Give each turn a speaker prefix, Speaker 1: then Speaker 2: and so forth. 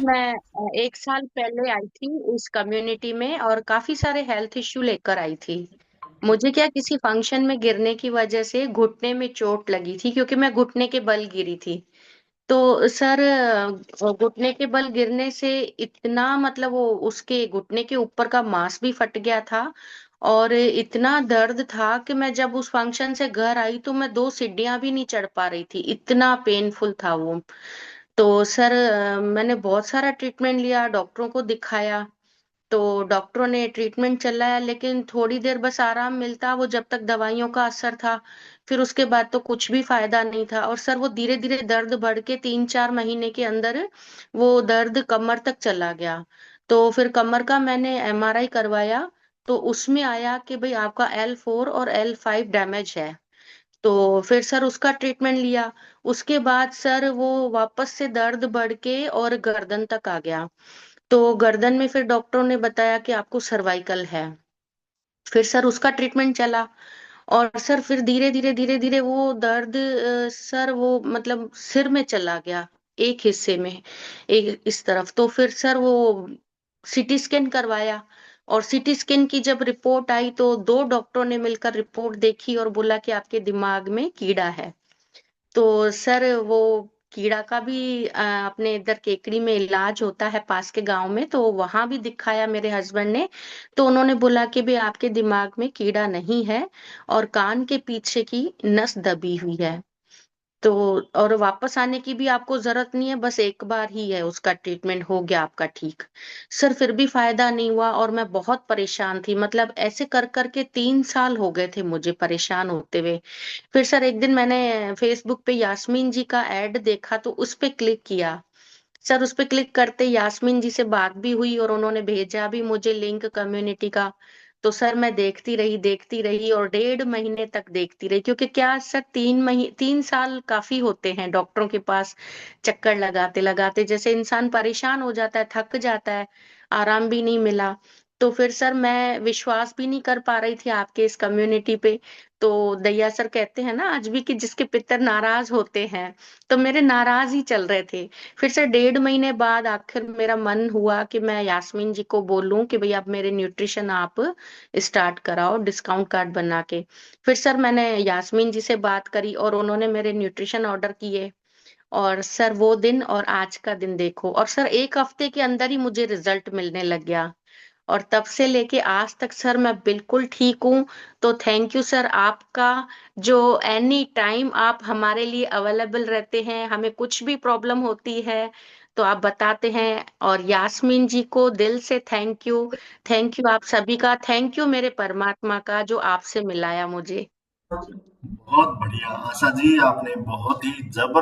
Speaker 1: मैं 1 साल पहले आई थी इस कम्युनिटी में और काफी सारे हेल्थ इश्यू लेकर आई थी। मुझे क्या किसी फंक्शन में गिरने की वजह से घुटने में चोट लगी थी क्योंकि मैं घुटने के बल गिरी थी। तो सर घुटने के बल गिरने से इतना मतलब वो उसके घुटने के ऊपर का मांस भी फट गया था। और इतना दर्द था कि मैं जब उस फंक्शन से घर आई तो मैं 2 सीढ़ियां भी नहीं चढ़ पा रही थी, इतना पेनफुल था वो। तो सर मैंने बहुत सारा ट्रीटमेंट लिया, डॉक्टरों को दिखाया। तो डॉक्टरों ने ट्रीटमेंट चलाया लेकिन थोड़ी देर बस आराम मिलता, वो जब तक दवाइयों का असर था। फिर उसके बाद तो कुछ भी फायदा नहीं था और सर वो धीरे धीरे दर्द बढ़ के 3-4 महीने के अंदर वो दर्द कमर तक चला गया। तो फिर कमर का मैंने एमआरआई करवाया। तो उसमें आया कि भाई आपका L4 और L5 डैमेज है। तो फिर सर उसका ट्रीटमेंट लिया। उसके बाद सर वो वापस से दर्द बढ़ के और गर्दन तक आ गया। तो गर्दन में फिर डॉक्टरों ने बताया कि आपको सर्वाइकल है। फिर सर उसका ट्रीटमेंट चला। और सर फिर धीरे धीरे वो दर्द सर वो मतलब सिर में चला गया, एक हिस्से में, एक इस तरफ। तो फिर सर वो सीटी स्कैन करवाया। और सीटी स्कैन की जब रिपोर्ट आई तो 2 डॉक्टरों ने मिलकर रिपोर्ट देखी और बोला कि आपके दिमाग में कीड़ा है। तो सर वो कीड़ा का भी अपने इधर केकड़ी में इलाज होता है पास के गांव में, तो वहां भी दिखाया मेरे हस्बैंड ने। तो उन्होंने बोला कि भाई आपके दिमाग में कीड़ा नहीं है और कान के पीछे की नस दबी हुई है। तो और वापस आने की भी आपको जरूरत नहीं है, बस एक बार ही है उसका ट्रीटमेंट, हो गया आपका ठीक। सर फिर भी फायदा नहीं हुआ और मैं बहुत परेशान थी, मतलब ऐसे कर करके 3 साल हो गए थे मुझे परेशान होते हुए। फिर सर एक दिन मैंने फेसबुक पे यास्मीन जी का एड देखा तो उस पे क्लिक किया। सर उस पे क्लिक करते यास्मीन जी से बात भी हुई और उन्होंने भेजा भी मुझे लिंक कम्युनिटी का। तो सर मैं देखती रही और 1.5 महीने तक देखती रही, क्योंकि क्या सर 3 साल काफी होते हैं डॉक्टरों के पास चक्कर लगाते लगाते, जैसे इंसान परेशान हो जाता है, थक जाता है, आराम भी नहीं मिला। तो फिर सर मैं विश्वास भी नहीं कर पा रही थी आपके इस कम्युनिटी पे। तो दैया सर कहते हैं ना आज भी कि जिसके पितर नाराज होते हैं, तो मेरे नाराज ही चल रहे थे। फिर से 1.5 महीने बाद आखिर मेरा मन हुआ कि मैं यास्मीन जी को बोलूं कि भाई अब मेरे न्यूट्रिशन आप स्टार्ट कराओ डिस्काउंट कार्ड बना के। फिर सर मैंने यास्मीन जी से बात करी और उन्होंने मेरे न्यूट्रिशन ऑर्डर किए। और सर वो दिन और आज का दिन देखो, और सर 1 हफ्ते के अंदर ही मुझे रिजल्ट मिलने लग गया। और तब से लेके आज तक सर मैं बिल्कुल ठीक हूँ। तो थैंक यू सर आपका, जो एनी टाइम आप हमारे लिए अवेलेबल रहते हैं, हमें कुछ भी प्रॉब्लम होती है तो आप बताते हैं। और यास्मीन जी को दिल से थैंक यू। थैंक यू आप सभी का, थैंक यू मेरे परमात्मा का जो आपसे मिलाया मुझे।
Speaker 2: बहुत बढ़िया आशा जी, आपने बहुत ही जबरदस्त